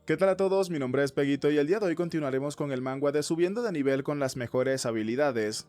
¿Qué tal a todos? Mi nombre es Peguito y el día de hoy continuaremos con el manga de Subiendo de nivel con las mejores habilidades.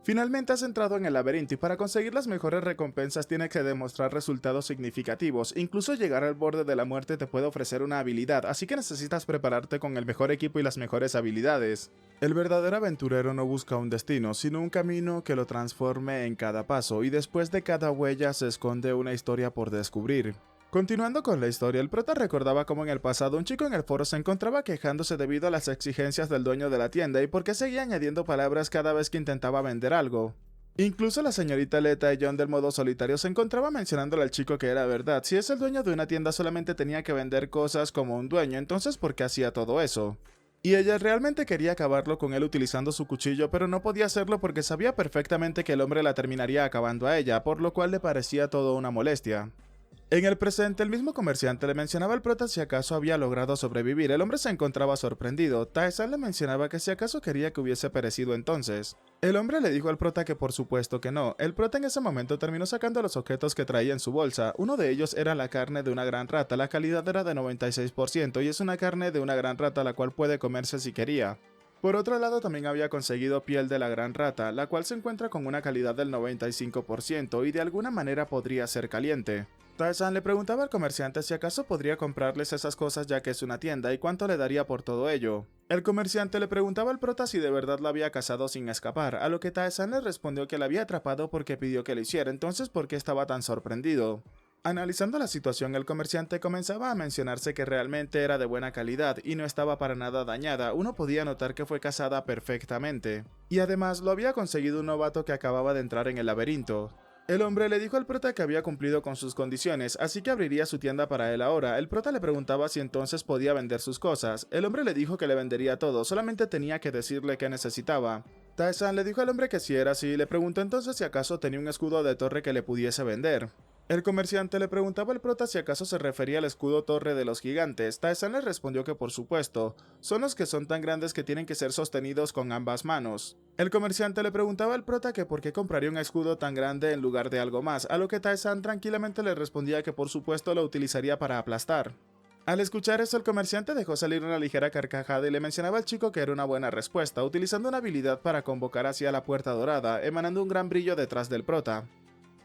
Finalmente has entrado en el laberinto y para conseguir las mejores recompensas tienes que demostrar resultados significativos, incluso llegar al borde de la muerte te puede ofrecer una habilidad, así que necesitas prepararte con el mejor equipo y las mejores habilidades. El verdadero aventurero no busca un destino, sino un camino que lo transforme en cada paso, y después de cada huella se esconde una historia por descubrir. Continuando con la historia, el prota recordaba cómo en el pasado un chico en el foro se encontraba quejándose debido a las exigencias del dueño de la tienda y porque seguía añadiendo palabras cada vez que intentaba vender algo. Incluso la señorita Leta y John del modo solitario se encontraba mencionándole al chico que era verdad, si es el dueño de una tienda solamente tenía que vender cosas como un dueño, entonces ¿por qué hacía todo eso? Y ella realmente quería acabarlo con él utilizando su cuchillo, pero no podía hacerlo porque sabía perfectamente que el hombre la terminaría acabando a ella, por lo cual le parecía todo una molestia. En el presente, el mismo comerciante le mencionaba al prota si acaso había logrado sobrevivir. El hombre se encontraba sorprendido. Tae-san le mencionaba que si acaso quería que hubiese perecido entonces. El hombre le dijo al prota que por supuesto que no. El prota en ese momento terminó sacando los objetos que traía en su bolsa. Uno de ellos era la carne de una gran rata. La calidad era de 96% y es una carne de una gran rata la cual puede comerse si quería. Por otro lado, también había conseguido piel de la gran rata, la cual se encuentra con una calidad del 95% y de alguna manera podría ser caliente. Tarzan le preguntaba al comerciante si acaso podría comprarles esas cosas ya que es una tienda y cuánto le daría por todo ello. El comerciante le preguntaba al prota si de verdad la había cazado sin escapar, a lo que Tarzan le respondió que la había atrapado porque pidió que lo hiciera, entonces ¿por qué estaba tan sorprendido? Analizando la situación, el comerciante comenzaba a mencionarse que realmente era de buena calidad y no estaba para nada dañada, uno podía notar que fue cazada perfectamente. Y además lo había conseguido un novato que acababa de entrar en el laberinto. El hombre le dijo al prota que había cumplido con sus condiciones, así que abriría su tienda para él ahora. El prota le preguntaba si entonces podía vender sus cosas. El hombre le dijo que le vendería todo, solamente tenía que decirle qué necesitaba. Tae-san le dijo al hombre que si era así, le preguntó entonces si acaso tenía un escudo de torre que le pudiese vender. El comerciante le preguntaba al prota si acaso se refería al escudo torre de los gigantes. Tae-san le respondió que por supuesto, son los que son tan grandes que tienen que ser sostenidos con ambas manos. El comerciante le preguntaba al prota que por qué compraría un escudo tan grande en lugar de algo más, a lo que Tae-san tranquilamente le respondía que por supuesto lo utilizaría para aplastar. Al escuchar eso, el comerciante dejó salir una ligera carcajada y le mencionaba al chico que era una buena respuesta, utilizando una habilidad para convocar hacia la puerta dorada, emanando un gran brillo detrás del prota.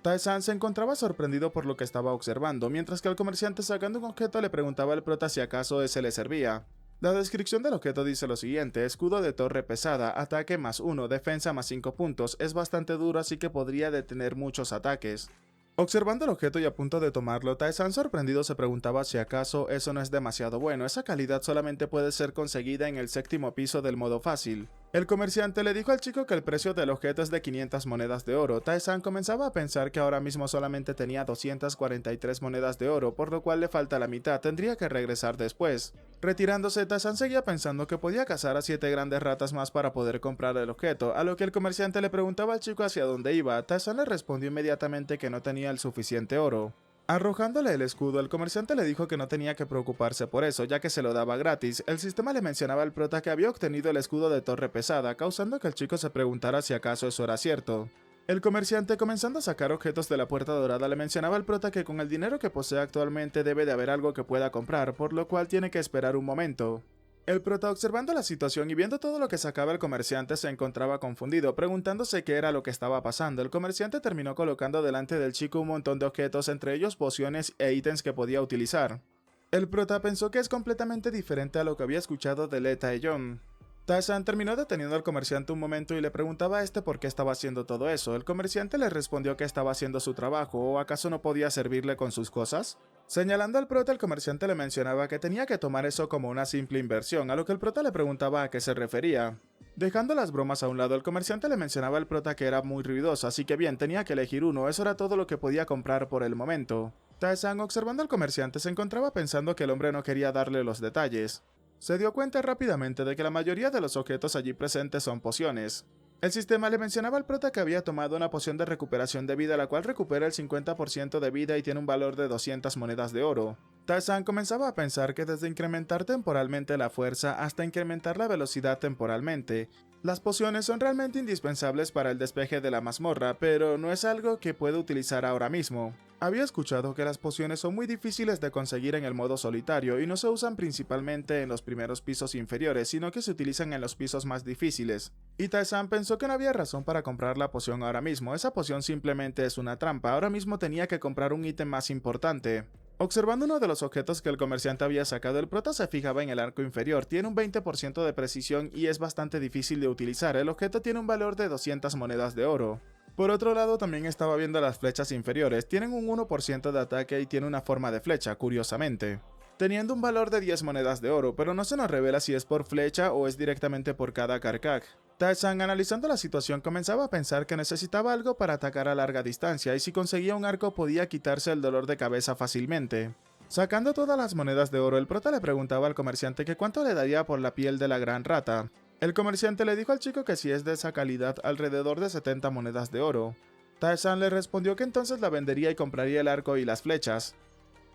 Tae-san se encontraba sorprendido por lo que estaba observando, mientras que el comerciante sacando un objeto le preguntaba al prota si acaso ese le servía. La descripción del objeto dice lo siguiente: escudo de torre pesada, ataque +1, defensa +5 puntos, es bastante duro así que podría detener muchos ataques. Observando el objeto y a punto de tomarlo, Tae-san sorprendido se preguntaba si acaso eso no es demasiado bueno, esa calidad solamente puede ser conseguida en el séptimo piso del modo fácil. El comerciante le dijo al chico que el precio del objeto es de 500 monedas de oro. Tae-san comenzaba a pensar que ahora mismo solamente tenía 243 monedas de oro, por lo cual le falta la mitad, tendría que regresar después. Retirándose, Tae-san seguía pensando que podía cazar a 7 grandes ratas más para poder comprar el objeto, a lo que el comerciante le preguntaba al chico hacia dónde iba. Tae-san le respondió inmediatamente que no tenía el suficiente oro. Arrojándole el escudo, el comerciante le dijo que no tenía que preocuparse por eso, ya que se lo daba gratis. El sistema le mencionaba al prota que había obtenido el escudo de torre pesada, causando que el chico se preguntara si acaso eso era cierto. El comerciante, comenzando a sacar objetos de la puerta dorada, le mencionaba al prota que con el dinero que posee actualmente debe de haber algo que pueda comprar, por lo cual tiene que esperar un momento. El prota, observando la situación y viendo todo lo que sacaba el comerciante, se encontraba confundido, preguntándose qué era lo que estaba pasando. El comerciante terminó colocando delante del chico un montón de objetos, entre ellos pociones e ítems que podía utilizar. El prota pensó que es completamente diferente a lo que había escuchado de Leta y John. Tae-san terminó deteniendo al comerciante un momento y le preguntaba a este por qué estaba haciendo todo eso. El comerciante le respondió que estaba haciendo su trabajo, ¿o acaso no podía servirle con sus cosas? Señalando al prota, el comerciante le mencionaba que tenía que tomar eso como una simple inversión, a lo que el prota le preguntaba a qué se refería. Dejando las bromas a un lado, el comerciante le mencionaba al prota que era muy ruidoso, así que bien, tenía que elegir uno, eso era todo lo que podía comprar por el momento. Tae-san, observando al comerciante, se encontraba pensando que el hombre no quería darle los detalles. Se dio cuenta rápidamente de que la mayoría de los objetos allí presentes son pociones. El sistema le mencionaba al prota que había tomado una poción de recuperación de vida, la cual recupera el 50% de vida y tiene un valor de 200 monedas de oro. Tarzan comenzaba a pensar que desde incrementar temporalmente la fuerza hasta incrementar la velocidad temporalmente, las pociones son realmente indispensables para el despeje de la mazmorra, pero no es algo que pueda utilizar ahora mismo. Había escuchado que las pociones son muy difíciles de conseguir en el modo solitario y no se usan principalmente en los primeros pisos inferiores, sino que se utilizan en los pisos más difíciles. Y Tarzan pensó que no había razón para comprar la poción ahora mismo, esa poción simplemente es una trampa, ahora mismo tenía que comprar un ítem más importante. Observando uno de los objetos que el comerciante había sacado, el prota se fijaba en el arco inferior, tiene un 20% de precisión y es bastante difícil de utilizar, el objeto tiene un valor de 200 monedas de oro. Por otro lado, también estaba viendo las flechas inferiores, tienen un 1% de ataque y tiene una forma de flecha, curiosamente, teniendo un valor de 10 monedas de oro, pero no se nos revela si es por flecha o es directamente por cada carcaj. Tarzan, analizando la situación, comenzaba a pensar que necesitaba algo para atacar a larga distancia y si conseguía un arco podía quitarse el dolor de cabeza fácilmente. Sacando todas las monedas de oro, el prota le preguntaba al comerciante que cuánto le daría por la piel de la gran rata. El comerciante le dijo al chico que si es de esa calidad, alrededor de 70 monedas de oro. Tarzan le respondió que entonces la vendería y compraría el arco y las flechas.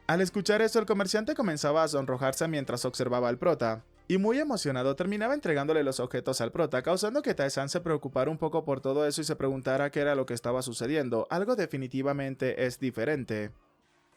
Al escuchar eso, el comerciante comenzaba a sonrojarse mientras observaba al prota, y muy emocionado terminaba entregándole los objetos al prota, causando que Tarzan se preocupara un poco por todo eso y se preguntara qué era lo que estaba sucediendo. Algo definitivamente es diferente.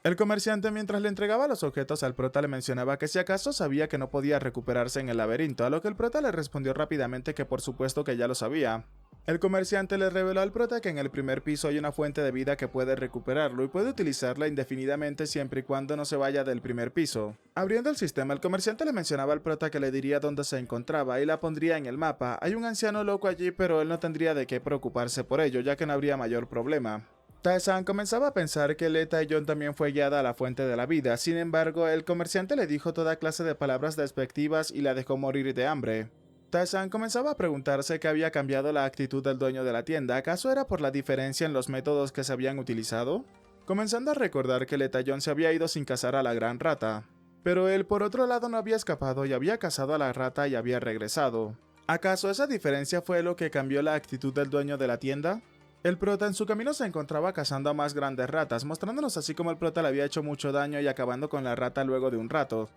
El comerciante, mientras le entregaba los objetos al prota, le mencionaba que si acaso sabía que no podía recuperarse en el laberinto, a lo que el prota le respondió rápidamente que por supuesto que ya lo sabía. El comerciante le reveló al prota que en el primer piso hay una fuente de vida que puede recuperarlo y puede utilizarla indefinidamente siempre y cuando no se vaya del primer piso. Abriendo el sistema, el comerciante le mencionaba al prota que le diría dónde se encontraba y la pondría en el mapa. Hay un anciano loco allí, pero él no tendría de qué preocuparse por ello, ya que no habría mayor problema. Tarzan comenzaba a pensar que Leta y John también fue guiada a la fuente de la vida, sin embargo, el comerciante le dijo toda clase de palabras despectivas y la dejó morir de hambre. Tarzan comenzaba a preguntarse qué había cambiado la actitud del dueño de la tienda, ¿acaso era por la diferencia en los métodos que se habían utilizado? Comenzando a recordar que Leta John se había ido sin cazar a la gran rata, pero él por otro lado no había escapado y había cazado a la rata y había regresado. ¿Acaso esa diferencia fue lo que cambió la actitud del dueño de la tienda? El prota en su camino se encontraba cazando a más grandes ratas, mostrándonos así como el prota le había hecho mucho daño y acabando con la rata luego de un rato.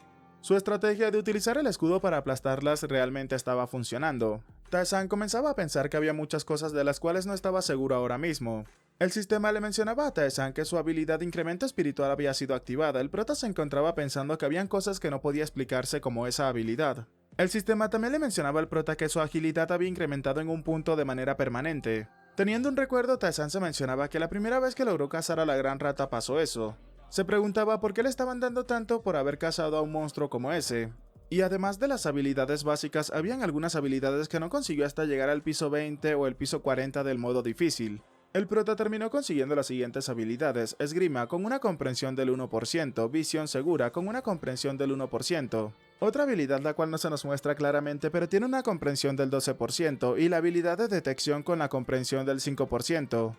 Su estrategia de utilizar el escudo para aplastarlas realmente estaba funcionando. Tarzan comenzaba a pensar que había muchas cosas de las cuales no estaba seguro ahora mismo. El sistema le mencionaba a Tarzan que su habilidad de incremento espiritual había sido activada. El prota se encontraba pensando que habían cosas que no podía explicarse como esa habilidad. El sistema también le mencionaba al prota que su agilidad había incrementado en un punto de manera permanente. Teniendo un recuerdo, Tarzan se mencionaba que la primera vez que logró cazar a la gran rata pasó eso. Se preguntaba por qué le estaban dando tanto por haber cazado a un monstruo como ese. Y además de las habilidades básicas, habían algunas habilidades que no consiguió hasta llegar al piso 20 o el piso 40 del modo difícil. El prota terminó consiguiendo las siguientes habilidades: esgrima con una comprensión del 1%, visión segura con una comprensión del 1%. Otra habilidad la cual no se nos muestra claramente pero tiene una comprensión del 12% y la habilidad de detección con la comprensión del 5%.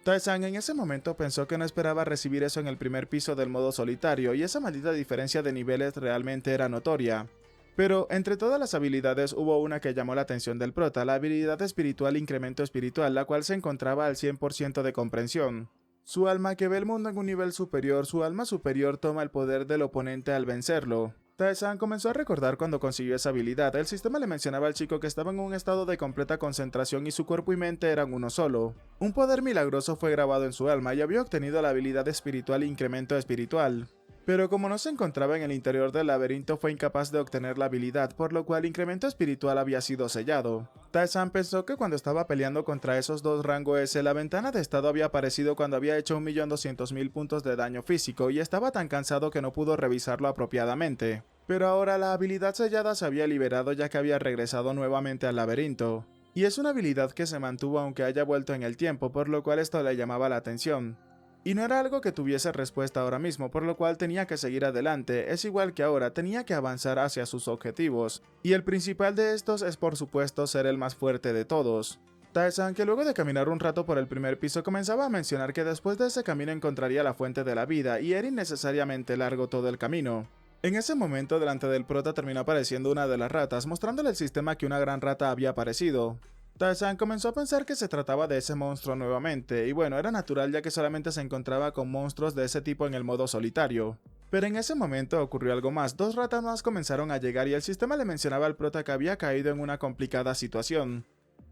Tarzan en ese momento pensó que no esperaba recibir eso en el primer piso del modo solitario y esa maldita diferencia de niveles realmente era notoria. Pero entre todas las habilidades hubo una que llamó la atención del prota, la habilidad espiritual incremento espiritual, la cual se encontraba al 100% de comprensión. Su alma que ve el mundo en un nivel superior, su alma superior toma el poder del oponente al vencerlo. Tarzan comenzó a recordar cuando consiguió esa habilidad. El sistema le mencionaba al chico que estaba en un estado de completa concentración y su cuerpo y mente eran uno solo. Un poder milagroso fue grabado en su alma y había obtenido la habilidad espiritual incremento espiritual. Pero como no se encontraba en el interior del laberinto fue incapaz de obtener la habilidad, por lo cual el incremento espiritual había sido sellado. Tarzan pensó que cuando estaba peleando contra esos dos rango S, la ventana de estado había aparecido cuando había hecho 1.200.000 puntos de daño físico y estaba tan cansado que no pudo revisarlo apropiadamente. Pero ahora la habilidad sellada se había liberado ya que había regresado nuevamente al laberinto. Y es una habilidad que se mantuvo aunque haya vuelto en el tiempo, por lo cual esto le llamaba la atención. Y no era algo que tuviese respuesta ahora mismo, por lo cual tenía que seguir adelante, es igual que ahora, tenía que avanzar hacia sus objetivos, y el principal de estos es por supuesto ser el más fuerte de todos. Tarzan, que luego de caminar un rato por el primer piso, comenzaba a mencionar que después de ese camino encontraría la fuente de la vida, y era innecesariamente largo todo el camino. En ese momento, delante del prota terminó apareciendo una de las ratas, mostrándole el sistema que una gran rata había aparecido. Tarzan comenzó a pensar que se trataba de ese monstruo nuevamente, y bueno, era natural ya que solamente se encontraba con monstruos de ese tipo en el modo solitario. Pero en ese momento ocurrió algo más, dos ratas más comenzaron a llegar y el sistema le mencionaba al prota que había caído en una complicada situación.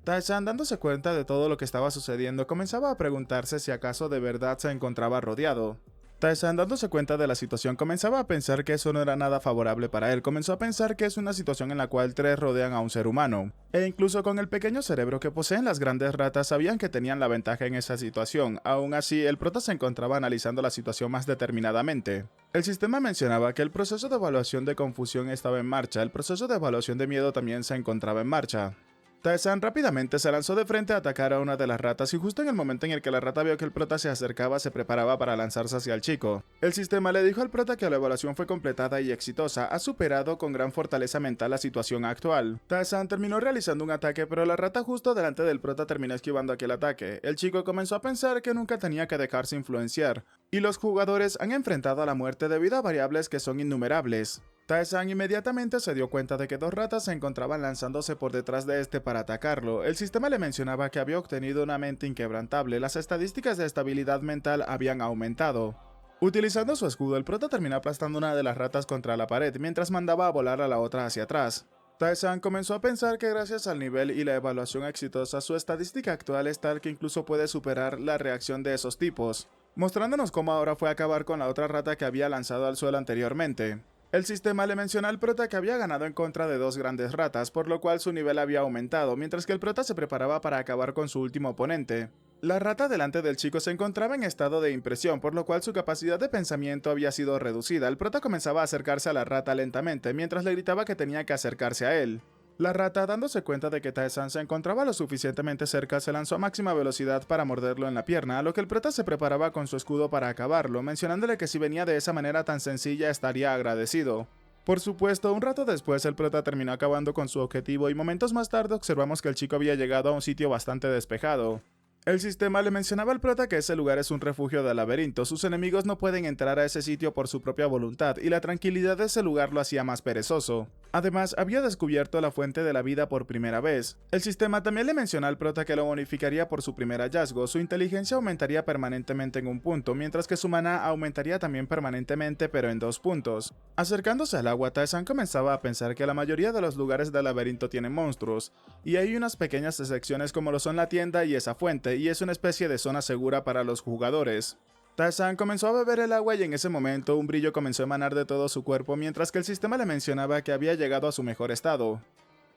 Tae-san, dándose cuenta de todo lo que estaba sucediendo, comenzaba a preguntarse si acaso de verdad se encontraba rodeado. Tae-san, dándose cuenta de la situación, comenzaba a pensar que eso no era nada favorable para él. Comenzó a pensar que es una situación en la cual tres rodean a un ser humano. E incluso con el pequeño cerebro que poseen las grandes ratas, sabían que tenían la ventaja en esa situación. Aún así, el prota se encontraba analizando la situación más determinadamente. El sistema mencionaba que el proceso de evaluación de confusión estaba en marcha, el proceso de evaluación de miedo también se encontraba en marcha. Tae-san rápidamente se lanzó de frente a atacar a una de las ratas y justo en el momento en el que la rata vio que el prota se acercaba se preparaba para lanzarse hacia el chico. El sistema le dijo al prota que la evaluación fue completada y exitosa, ha superado con gran fortaleza mental la situación actual. Tae-san terminó realizando un ataque, pero la rata justo delante del prota terminó esquivando aquel ataque. El chico comenzó a pensar que nunca tenía que dejarse influenciar, y los jugadores han enfrentado a la muerte debido a variables que son innumerables. Tae-san inmediatamente se dio cuenta de que dos ratas se encontraban lanzándose por detrás de este para atacarlo. El sistema le mencionaba que había obtenido una mente inquebrantable, las estadísticas de estabilidad mental habían aumentado. Utilizando su escudo, el prota terminó aplastando una de las ratas contra la pared, mientras mandaba a volar a la otra hacia atrás. Tae-san comenzó a pensar que gracias al nivel y la evaluación exitosa, su estadística actual es tal que incluso puede superar la reacción de esos tipos, mostrándonos cómo ahora fue a acabar con la otra rata que había lanzado al suelo anteriormente. El sistema le menciona al prota que había ganado en contra de dos grandes ratas, por lo cual su nivel había aumentado, mientras que el prota se preparaba para acabar con su último oponente. La rata delante del chico se encontraba en estado de impresión, por lo cual su capacidad de pensamiento había sido reducida. El prota comenzaba a acercarse a la rata lentamente, mientras le gritaba que tenía que acercarse a él. La rata, dándose cuenta de que Tae-san se encontraba lo suficientemente cerca, se lanzó a máxima velocidad para morderlo en la pierna, a lo que el prota se preparaba con su escudo para acabarlo, mencionándole que si venía de esa manera tan sencilla estaría agradecido. Por supuesto, un rato después el prota terminó acabando con su objetivo y momentos más tarde observamos que el chico había llegado a un sitio bastante despejado. El sistema le mencionaba al prota que ese lugar es un refugio de laberinto, sus enemigos no pueden entrar a ese sitio por su propia voluntad y la tranquilidad de ese lugar lo hacía más perezoso. Además, había descubierto la fuente de la vida por primera vez. El sistema también le mencionó al prota que lo bonificaría por su primer hallazgo, su inteligencia aumentaría permanentemente en un punto, mientras que su maná aumentaría también permanentemente pero en 2 puntos. Acercándose al agua, Tae-san comenzaba a pensar que la mayoría de los lugares del laberinto tienen monstruos, y hay unas pequeñas secciones como lo son la tienda y esa fuente, y es una especie de zona segura para los jugadores. Tae-san comenzó a beber el agua y en ese momento un brillo comenzó a emanar de todo su cuerpo mientras que el sistema le mencionaba que había llegado a su mejor estado.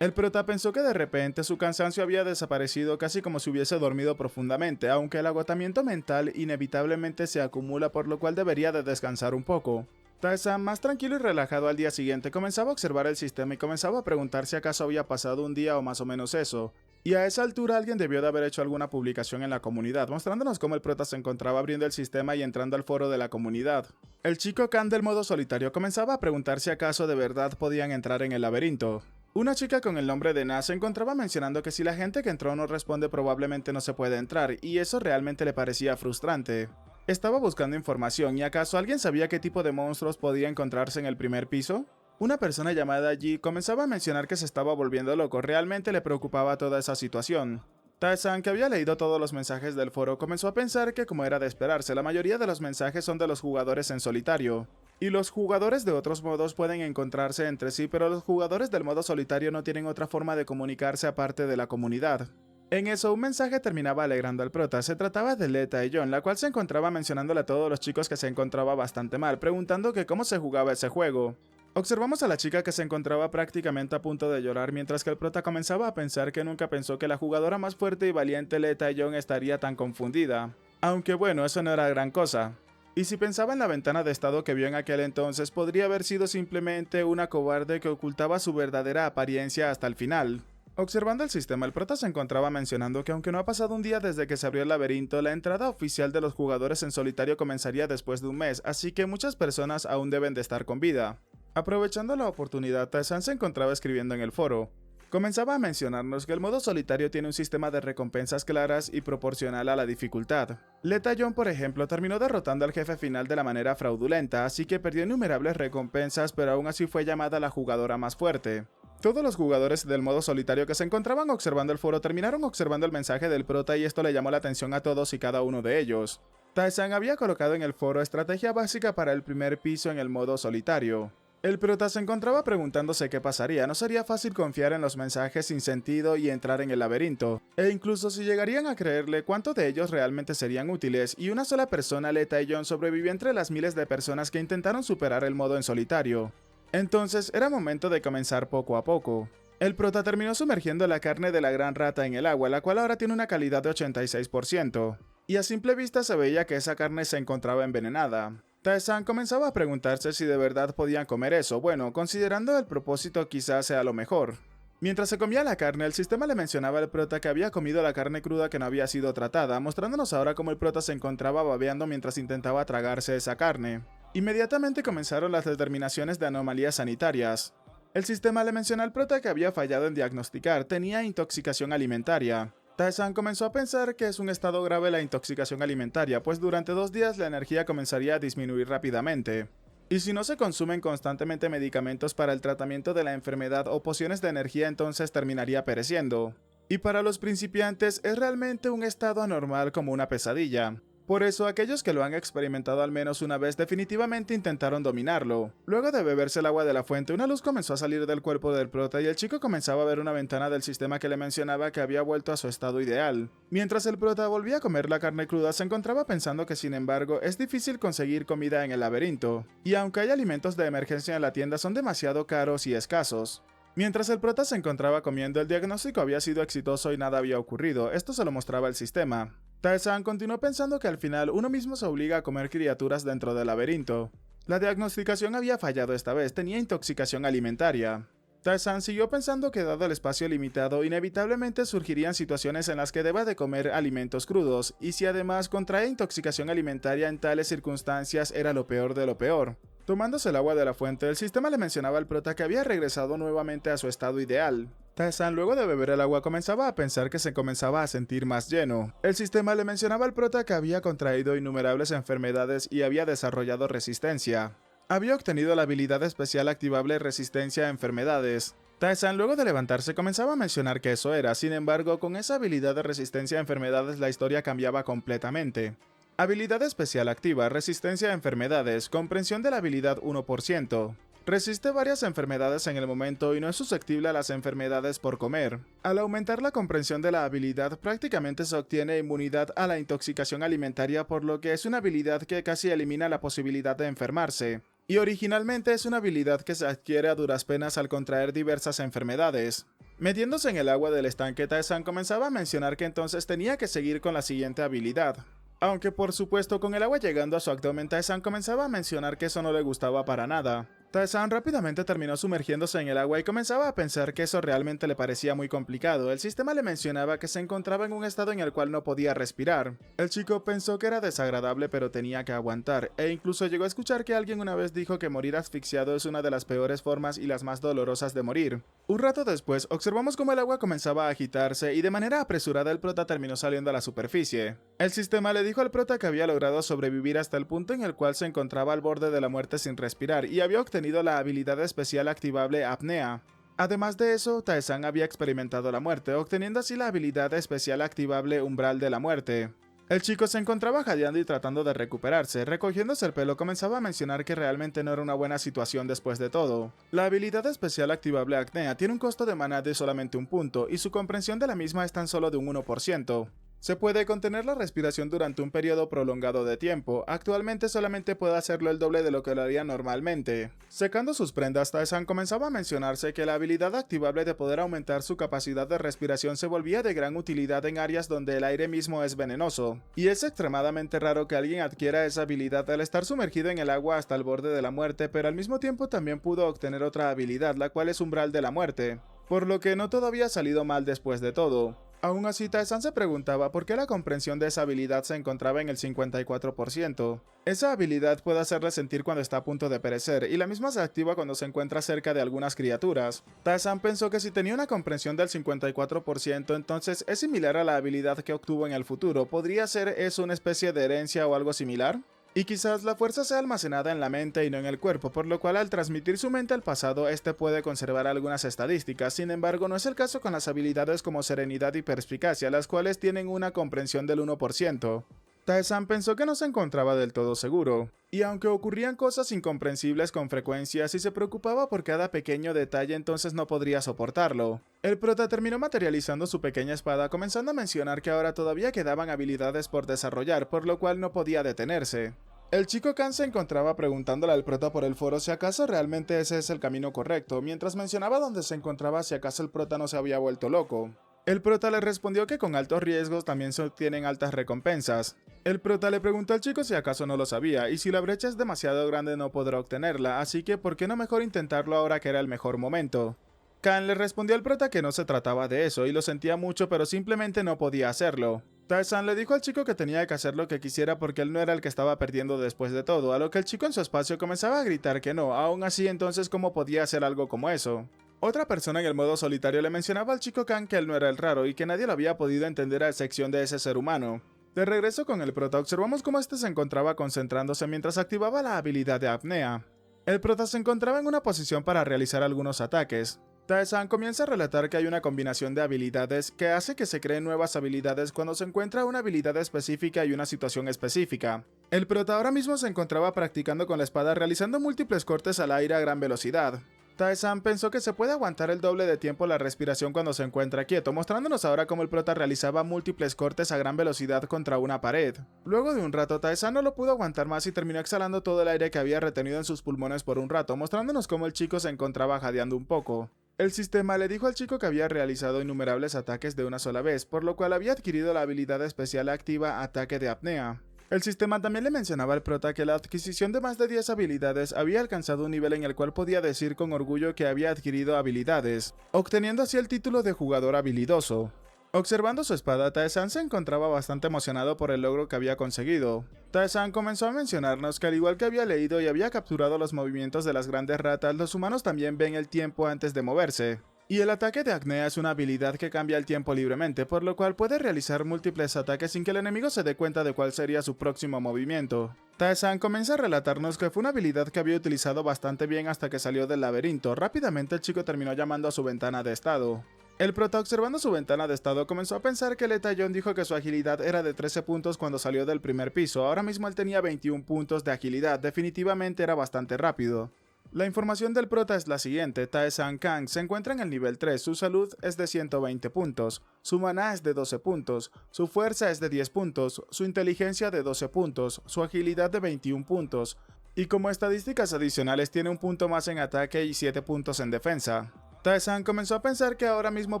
El prota pensó que de repente su cansancio había desaparecido casi como si hubiese dormido profundamente, aunque el agotamiento mental inevitablemente se acumula por lo cual debería de descansar un poco. Tae-san, más tranquilo y relajado al día siguiente, comenzaba a observar el sistema y comenzaba a preguntar si acaso había pasado un día o más o menos eso. Y a esa altura alguien debió de haber hecho alguna publicación en la comunidad, mostrándonos cómo el prota se encontraba abriendo el sistema y entrando al foro de la comunidad. El chico Khan del modo solitario comenzaba a preguntar si acaso de verdad podían entrar en el laberinto. Una chica con el nombre de Na se encontraba mencionando que si la gente que entró no responde probablemente no se puede entrar, y eso realmente le parecía frustrante. Estaba buscando información, ¿y acaso alguien sabía qué tipo de monstruos podía encontrarse en el primer piso? Una persona llamada Ji comenzaba a mencionar que se estaba volviendo loco, realmente le preocupaba toda esa situación. Tae-san, que había leído todos los mensajes del foro, comenzó a pensar que, como era de esperarse, la mayoría de los mensajes son de los jugadores en solitario. Y los jugadores de otros modos pueden encontrarse entre sí, pero los jugadores del modo solitario no tienen otra forma de comunicarse aparte de la comunidad. En eso, un mensaje terminaba alegrando al prota. Se trataba de Leta y John, la cual se encontraba mencionándole a todos los chicos que se encontraba bastante mal, preguntando que cómo se jugaba ese juego. Observamos a la chica que se encontraba prácticamente a punto de llorar, mientras que el prota comenzaba a pensar que nunca pensó que la jugadora más fuerte y valiente Leta y John estaría tan confundida. Aunque bueno, eso no era gran cosa. Y si pensaba en la ventana de estado que vio en aquel entonces, podría haber sido simplemente una cobarde que ocultaba su verdadera apariencia hasta el final. Observando el sistema, el prota se encontraba mencionando que aunque no ha pasado un día desde que se abrió el laberinto, la entrada oficial de los jugadores en solitario comenzaría después de un mes, así que muchas personas aún deben de estar con vida. Aprovechando la oportunidad, Tae-san se encontraba escribiendo en el foro. Comenzaba a mencionarnos que el modo solitario tiene un sistema de recompensas claras y proporcional a la dificultad. Leta John, por ejemplo, terminó derrotando al jefe final de la manera fraudulenta, así que perdió innumerables recompensas, pero aún así fue llamada la jugadora más fuerte. Todos los jugadores del modo solitario que se encontraban observando el foro terminaron observando el mensaje del prota y esto le llamó la atención a todos y cada uno de ellos. Tae-san había colocado en el foro estrategia básica para el primer piso en el modo solitario. El prota se encontraba preguntándose qué pasaría, no sería fácil confiar en los mensajes sin sentido y entrar en el laberinto, e incluso si llegarían a creerle cuántos de ellos realmente serían útiles, y una sola persona, Lee Tae-yeon, sobrevivió entre las miles de personas que intentaron superar el modo en solitario. Entonces era momento de comenzar poco a poco. El prota terminó sumergiendo la carne de la gran rata en el agua, la cual ahora tiene una calidad de 86%, y a simple vista se veía que esa carne se encontraba envenenada. Tae-san comenzaba a preguntarse si de verdad podían comer eso, bueno, considerando el propósito quizás sea lo mejor. Mientras se comía la carne, el sistema le mencionaba al prota que había comido la carne cruda que no había sido tratada, mostrándonos ahora cómo el prota se encontraba babeando mientras intentaba tragarse esa carne. Inmediatamente comenzaron las determinaciones de anomalías sanitarias. El sistema le mencionó al prota que había fallado en diagnosticar, tenía intoxicación alimentaria. Tae-san comenzó a pensar que es un estado grave la intoxicación alimentaria, pues durante 2 días la energía comenzaría a disminuir rápidamente. Y si no se consumen constantemente medicamentos para el tratamiento de la enfermedad o pociones de energía, entonces terminaría pereciendo. Y para los principiantes es realmente un estado anormal como una pesadilla. Por eso, aquellos que lo han experimentado al menos una vez definitivamente intentaron dominarlo. Luego de beberse el agua de la fuente, una luz comenzó a salir del cuerpo del prota y el chico comenzaba a ver una ventana del sistema que le mencionaba que había vuelto a su estado ideal. Mientras el prota volvía a comer la carne cruda, se encontraba pensando que sin embargo es difícil conseguir comida en el laberinto, y aunque hay alimentos de emergencia en la tienda son demasiado caros y escasos. Mientras el prota se encontraba comiendo, el diagnóstico había sido exitoso y nada había ocurrido, esto se lo mostraba el sistema. Tae-san continuó pensando que al final uno mismo se obliga a comer criaturas dentro del laberinto. La diagnosticación había fallado esta vez, tenía intoxicación alimentaria. Tae-san siguió pensando que dado el espacio limitado, inevitablemente surgirían situaciones en las que deba de comer alimentos crudos, y si además contrae intoxicación alimentaria en tales circunstancias era lo peor de lo peor. Tomándose el agua de la fuente, el sistema le mencionaba al prota que había regresado nuevamente a su estado ideal. Tae-san, luego de beber el agua, comenzaba a pensar que se comenzaba a sentir más lleno. El sistema le mencionaba al prota que había contraído innumerables enfermedades y había desarrollado resistencia. Había obtenido la habilidad especial activable Resistencia a Enfermedades. Tae-san, luego de levantarse, comenzaba a mencionar que eso era, sin embargo, con esa habilidad de resistencia a enfermedades la historia cambiaba completamente. Habilidad especial activa, Resistencia a Enfermedades, comprensión de la habilidad 1%. Resiste varias enfermedades en el momento y no es susceptible a las enfermedades por comer. Al aumentar la comprensión de la habilidad, prácticamente se obtiene inmunidad a la intoxicación alimentaria, por lo que es una habilidad que casi elimina la posibilidad de enfermarse. Y originalmente es una habilidad que se adquiere a duras penas al contraer diversas enfermedades. Metiéndose en el agua del estanque, Tae-san comenzaba a mencionar que entonces tenía que seguir con la siguiente habilidad. Aunque por supuesto con el agua llegando a su abdomen, Tae-san comenzaba a mencionar que eso no le gustaba para nada. Tae-san rápidamente terminó sumergiéndose en el agua y comenzaba a pensar que eso realmente le parecía muy complicado. El sistema le mencionaba que se encontraba en un estado en el cual no podía respirar. El chico pensó que era desagradable pero tenía que aguantar, e incluso llegó a escuchar que alguien una vez dijo que morir asfixiado es una de las peores formas y las más dolorosas de morir. Un rato después, observamos cómo el agua comenzaba a agitarse y de manera apresurada el prota terminó saliendo a la superficie. El sistema le dijo al prota que había logrado sobrevivir hasta el punto en el cual se encontraba al borde de la muerte sin respirar y había obtenido la habilidad especial activable Apnea. Además de eso, Tae-san había experimentado la muerte, obteniendo así la habilidad especial activable Umbral de la Muerte. El chico se encontraba jadeando y tratando de recuperarse. Recogiéndose el pelo, comenzaba a mencionar que realmente no era una buena situación después de todo. La habilidad especial activable Apnea tiene un costo de maná de solamente 1 punto, y su comprensión de la misma es tan solo de un 1%. Se puede contener la respiración durante un periodo prolongado de tiempo. Actualmente solamente puede hacerlo el doble de lo que lo haría normalmente. Secando sus prendas, Tae-san comenzaba a mencionarse que la habilidad activable de poder aumentar su capacidad de respiración se volvía de gran utilidad en áreas donde el aire mismo es venenoso. Y es extremadamente raro que alguien adquiera esa habilidad al estar sumergido en el agua hasta el borde de la muerte, pero al mismo tiempo también pudo obtener otra habilidad, la cual es Umbral de la Muerte. Por lo que no todo había salido mal después de todo. Aún así, Tae-san se preguntaba por qué la comprensión de esa habilidad se encontraba en el 54%. Esa habilidad puede hacerle sentir cuando está a punto de perecer, y la misma se activa cuando se encuentra cerca de algunas criaturas. Tae-san pensó que si tenía una comprensión del 54%, entonces es similar a la habilidad que obtuvo en el futuro. ¿Podría ser eso una especie de herencia o algo similar? Y quizás la fuerza sea almacenada en la mente y no en el cuerpo, por lo cual al transmitir su mente al pasado, este puede conservar algunas estadísticas. Sin embargo, no es el caso con las habilidades como serenidad y perspicacia, las cuales tienen una comprensión del 1%. Tae-san pensó que no se encontraba del todo seguro, y aunque ocurrían cosas incomprensibles con frecuencia, si se preocupaba por cada pequeño detalle entonces no podría soportarlo. El prota terminó materializando su pequeña espada, comenzando a mencionar que ahora todavía quedaban habilidades por desarrollar, por lo cual no podía detenerse. El chico Kan se encontraba preguntándole al prota por el foro si acaso realmente ese es el camino correcto, mientras mencionaba dónde se encontraba si acaso el prota no se había vuelto loco. El prota le respondió que con altos riesgos también se obtienen altas recompensas. El prota le preguntó al chico si acaso no lo sabía, y si la brecha es demasiado grande no podrá obtenerla, así que ¿por qué no mejor intentarlo ahora que era el mejor momento? Kan le respondió al prota que no se trataba de eso, y lo sentía mucho pero simplemente no podía hacerlo. Tae-san le dijo al chico que tenía que hacer lo que quisiera porque él no era el que estaba perdiendo después de todo, a lo que el chico en su espacio comenzaba a gritar que no, aún así entonces ¿cómo podía hacer algo como eso? Otra persona en el modo solitario le mencionaba al chico Kan que él no era el raro y que nadie lo había podido entender a excepción de ese ser humano. De regreso con el prota observamos cómo este se encontraba concentrándose mientras activaba la habilidad de apnea. El prota se encontraba en una posición para realizar algunos ataques. Tae-san comienza a relatar que hay una combinación de habilidades que hace que se creen nuevas habilidades cuando se encuentra una habilidad específica y una situación específica. El prota ahora mismo se encontraba practicando con la espada realizando múltiples cortes al aire a gran velocidad. Tae-san pensó que se puede aguantar el doble de tiempo la respiración cuando se encuentra quieto, mostrándonos ahora cómo el prota realizaba múltiples cortes a gran velocidad contra una pared. Luego de un rato, Tae-san no lo pudo aguantar más y terminó exhalando todo el aire que había retenido en sus pulmones por un rato, mostrándonos cómo el chico se encontraba jadeando un poco. El sistema le dijo al chico que había realizado innumerables ataques de una sola vez, por lo cual había adquirido la habilidad especial activa Ataque de Apnea. El sistema también le mencionaba al prota que la adquisición de más de 10 habilidades había alcanzado un nivel en el cual podía decir con orgullo que había adquirido habilidades, obteniendo así el título de jugador habilidoso. Observando su espada, Tae-san se encontraba bastante emocionado por el logro que había conseguido. Tae-san comenzó a mencionarnos que al igual que había leído y había capturado los movimientos de las grandes ratas, los humanos también ven el tiempo antes de moverse. Y el ataque de apnea es una habilidad que cambia el tiempo libremente, por lo cual puede realizar múltiples ataques sin que el enemigo se dé cuenta de cuál sería su próximo movimiento. Tae-san comienza a relatarnos que fue una habilidad que había utilizado bastante bien hasta que salió del laberinto. Rápidamente el chico terminó llamando a su ventana de estado. El prota, observando su ventana de estado, comenzó a pensar que el Etallón dijo que su agilidad era de 13 puntos cuando salió del primer piso. Ahora mismo él tenía 21 puntos de agilidad, definitivamente era bastante rápido. La información del prota es la siguiente: Tae-san Kan se encuentra en el nivel 3, su salud es de 120 puntos, su maná es de 12 puntos, su fuerza es de 10 puntos, su inteligencia de 12 puntos, su agilidad de 21 puntos, y como estadísticas adicionales tiene un punto más en ataque y 7 puntos en defensa. Tae-san comenzó a pensar que ahora mismo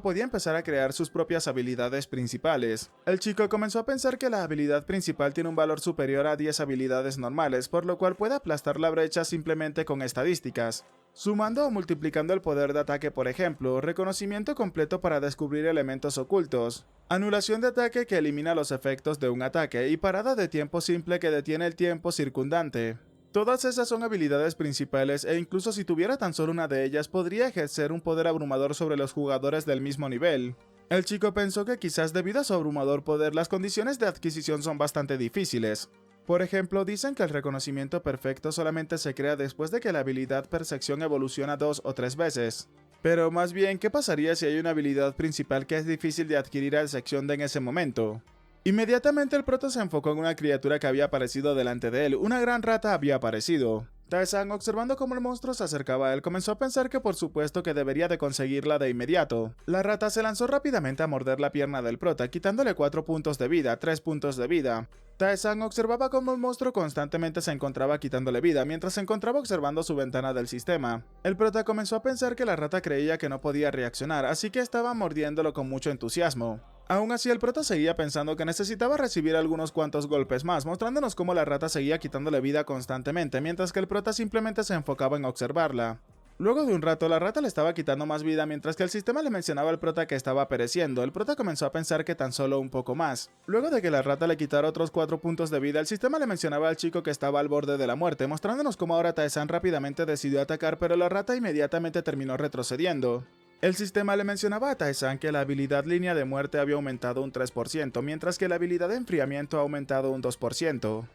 podía empezar a crear sus propias habilidades principales. El chico comenzó a pensar que la habilidad principal tiene un valor superior a 10 habilidades normales, por lo cual puede aplastar la brecha simplemente con estadísticas. Sumando o multiplicando el poder de ataque, por ejemplo, reconocimiento completo para descubrir elementos ocultos, anulación de ataque que elimina los efectos de un ataque y parada de tiempo simple que detiene el tiempo circundante. Todas esas son habilidades principales e incluso si tuviera tan solo una de ellas podría ejercer un poder abrumador sobre los jugadores del mismo nivel. El chico pensó que quizás debido a su abrumador poder las condiciones de adquisición son bastante difíciles. Por ejemplo, dicen que el reconocimiento perfecto solamente se crea después de que la habilidad percepción evoluciona 2 o 3 veces. Pero más bien, ¿qué pasaría si hay una habilidad principal que es difícil de adquirir a excepción de en ese momento? Inmediatamente el prota se enfocó en una criatura que había aparecido delante de él. Una gran rata había aparecido. Tae-san, observando cómo el monstruo se acercaba a él, comenzó a pensar que por supuesto que debería de conseguirla de inmediato. La rata se lanzó rápidamente a morder la pierna del prota, quitándole 4 puntos de vida, 3 puntos de vida. Tae-san observaba cómo el monstruo constantemente se encontraba quitándole vida, mientras se encontraba observando su ventana del sistema. El prota comenzó a pensar que la rata creía que no podía reaccionar, así que estaba mordiéndolo con mucho entusiasmo. Aún así, el prota seguía pensando que necesitaba recibir algunos cuantos golpes más, mostrándonos cómo la rata seguía quitándole vida constantemente, mientras que el prota simplemente se enfocaba en observarla. Luego de un rato, la rata le estaba quitando más vida, mientras que el sistema le mencionaba al prota que estaba pereciendo. El prota comenzó a pensar que tan solo un poco más. Luego de que la rata le quitara otros 4 puntos de vida, el sistema le mencionaba al chico que estaba al borde de la muerte, mostrándonos cómo ahora Tae-san rápidamente decidió atacar, pero la rata inmediatamente terminó retrocediendo. El sistema le mencionaba a Tae-san que la habilidad línea de muerte había aumentado un 3%, mientras que la habilidad de enfriamiento ha aumentado un 2%.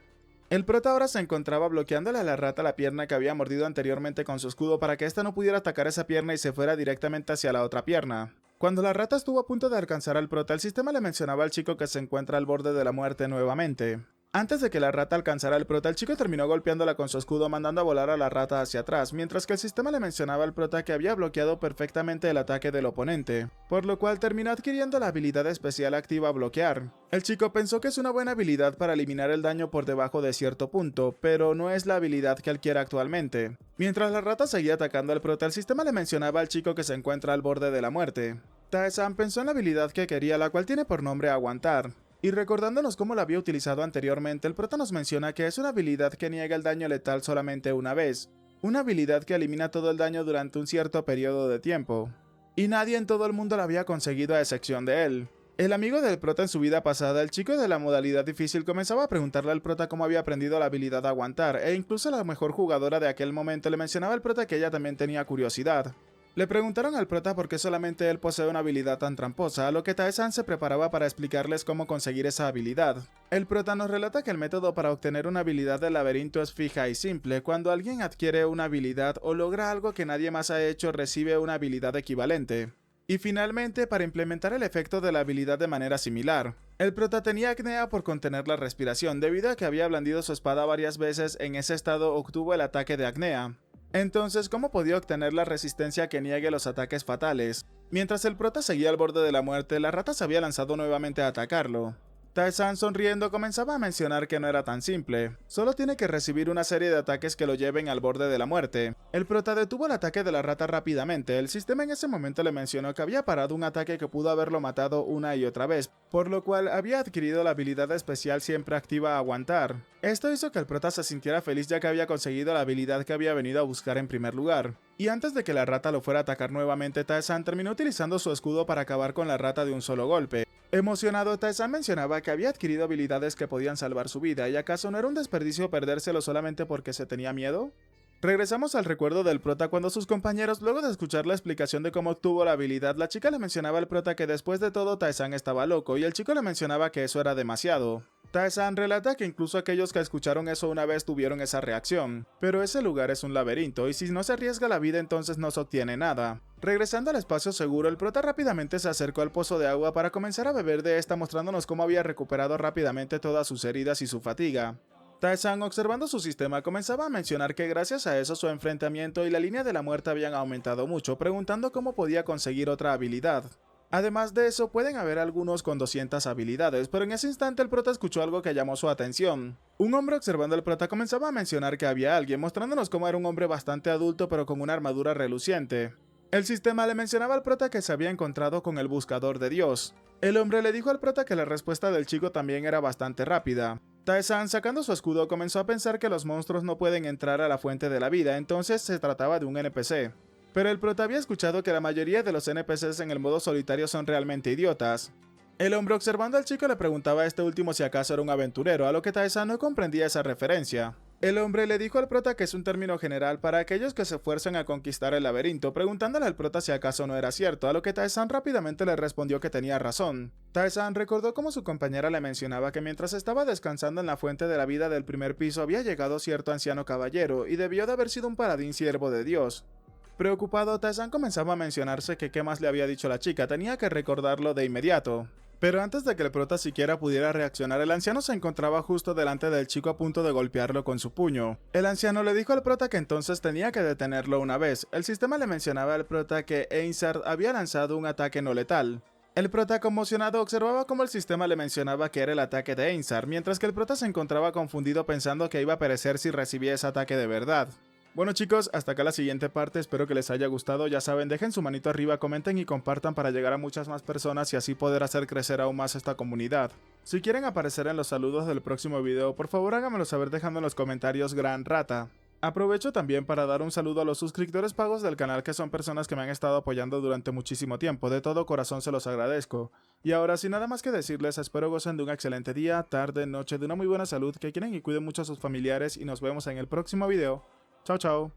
El prota ahora se encontraba bloqueándole a la rata la pierna que había mordido anteriormente con su escudo para que ésta no pudiera atacar esa pierna y se fuera directamente hacia la otra pierna. Cuando la rata estuvo a punto de alcanzar al prota, el sistema le mencionaba al chico que se encuentra al borde de la muerte nuevamente. Antes de que la rata alcanzara al prota, el chico terminó golpeándola con su escudo mandando a volar a la rata hacia atrás, mientras que el sistema le mencionaba al prota que había bloqueado perfectamente el ataque del oponente, por lo cual terminó adquiriendo la habilidad especial activa bloquear. El chico pensó que es una buena habilidad para eliminar el daño por debajo de cierto punto, pero no es la habilidad que él quiere actualmente. Mientras la rata seguía atacando al prota, el sistema le mencionaba al chico que se encuentra al borde de la muerte. Tae-san pensó en la habilidad que quería, la cual tiene por nombre aguantar. Y recordándonos cómo la había utilizado anteriormente, el prota nos menciona que es una habilidad que niega el daño letal solamente una vez, una habilidad que elimina todo el daño durante un cierto periodo de tiempo. Y nadie en todo el mundo la había conseguido a excepción de él. El amigo del prota en su vida pasada, el chico de la modalidad difícil, comenzaba a preguntarle al prota cómo había aprendido la habilidad a aguantar, e incluso la mejor jugadora de aquel momento le mencionaba al prota que ella también tenía curiosidad. Le preguntaron al prota por qué solamente él posee una habilidad tan tramposa, a lo que Tae-san se preparaba para explicarles cómo conseguir esa habilidad. El prota nos relata que el método para obtener una habilidad del laberinto es fija y simple. Cuando alguien adquiere una habilidad o logra algo que nadie más ha hecho, recibe una habilidad equivalente. Y finalmente, para implementar el efecto de la habilidad de manera similar. El prota tenía apnea por contener la respiración, debido a que había blandido su espada varias veces. En ese estado obtuvo el ataque de apnea. Entonces, ¿cómo podía obtener la resistencia que niegue los ataques fatales? Mientras el prota seguía al borde de la muerte, la rata se había lanzado nuevamente a atacarlo. Tae-san, sonriendo, comenzaba a mencionar que no era tan simple. Solo tiene que recibir una serie de ataques que lo lleven al borde de la muerte. El prota detuvo el ataque de la rata rápidamente. El sistema en ese momento le mencionó que había parado un ataque que pudo haberlo matado una y otra vez, por lo cual había adquirido la habilidad especial siempre activa a aguantar. Esto hizo que el prota se sintiera feliz, ya que había conseguido la habilidad que había venido a buscar en primer lugar. Y antes de que la rata lo fuera a atacar nuevamente, Tae-san terminó utilizando su escudo para acabar con la rata de un solo golpe. Emocionado, Tae-san mencionaba que había adquirido habilidades que podían salvar su vida, ¿y acaso no era un desperdicio perdérselo solamente porque se tenía miedo? Regresamos al recuerdo del prota cuando sus compañeros, luego de escuchar la explicación de cómo obtuvo la habilidad, la chica le mencionaba al prota que después de todo Tae-san estaba loco, y el chico le mencionaba que eso era demasiado. Tae-san relata que incluso aquellos que escucharon eso una vez tuvieron esa reacción. Pero ese lugar es un laberinto, y si no se arriesga la vida entonces no se obtiene nada. Regresando al espacio seguro, el prota rápidamente se acercó al pozo de agua para comenzar a beber de esta, mostrándonos cómo había recuperado rápidamente todas sus heridas y su fatiga. Tae-san, observando su sistema, comenzaba a mencionar que gracias a eso su enfrentamiento y la línea de la muerte habían aumentado mucho, preguntando cómo podía conseguir otra habilidad. Además de eso, pueden haber algunos con 200 habilidades, pero en ese instante el prota escuchó algo que llamó su atención. Un hombre observando al prota comenzaba a mencionar que había alguien, mostrándonos cómo era un hombre bastante adulto pero con una armadura reluciente. El sistema le mencionaba al prota que se había encontrado con el buscador de Dios. El hombre le dijo al prota que la respuesta del chico también era bastante rápida. Tae-san, sacando su escudo, comenzó a pensar que los monstruos no pueden entrar a la fuente de la vida, entonces se trataba de un NPC. Pero el prota había escuchado que la mayoría de los NPCs en el modo solitario son realmente idiotas. El hombre, observando al chico, le preguntaba a este último si acaso era un aventurero, a lo que Tae-san no comprendía esa referencia. El hombre le dijo al prota que es un término general para aquellos que se esfuerzan a conquistar el laberinto, preguntándole al prota si acaso no era cierto, a lo que Tae-san rápidamente le respondió que tenía razón. Tae-san recordó cómo su compañera le mencionaba que mientras estaba descansando en la fuente de la vida del primer piso había llegado cierto anciano caballero, y debió de haber sido un paladín siervo de Dios. Preocupado, Tae-san comenzaba a mencionarse que qué más le había dicho la chica, tenía que recordarlo de inmediato. Pero antes de que el prota siquiera pudiera reaccionar, el anciano se encontraba justo delante del chico a punto de golpearlo con su puño. El anciano le dijo al prota que entonces tenía que detenerlo una vez. El sistema le mencionaba al prota que Ainsard había lanzado un ataque no letal. El prota, conmocionado, observaba cómo el sistema le mencionaba que era el ataque de Ainsard, mientras que el prota se encontraba confundido pensando que iba a perecer si recibía ese ataque de verdad. Bueno chicos, hasta acá la siguiente parte, espero que les haya gustado, ya saben, dejen su manito arriba, comenten y compartan para llegar a muchas más personas y así poder hacer crecer aún más esta comunidad. Si quieren aparecer en los saludos del próximo video, por favor háganmelo saber dejando en los comentarios Gran Rata. Aprovecho también para dar un saludo a los suscriptores pagos del canal, que son personas que me han estado apoyando durante muchísimo tiempo, de todo corazón se los agradezco. Y ahora sin nada más que decirles, espero gocen de un excelente día, tarde, noche, de una muy buena salud, que quieren y cuiden mucho a sus familiares y nos vemos en el próximo video. Chao, chao.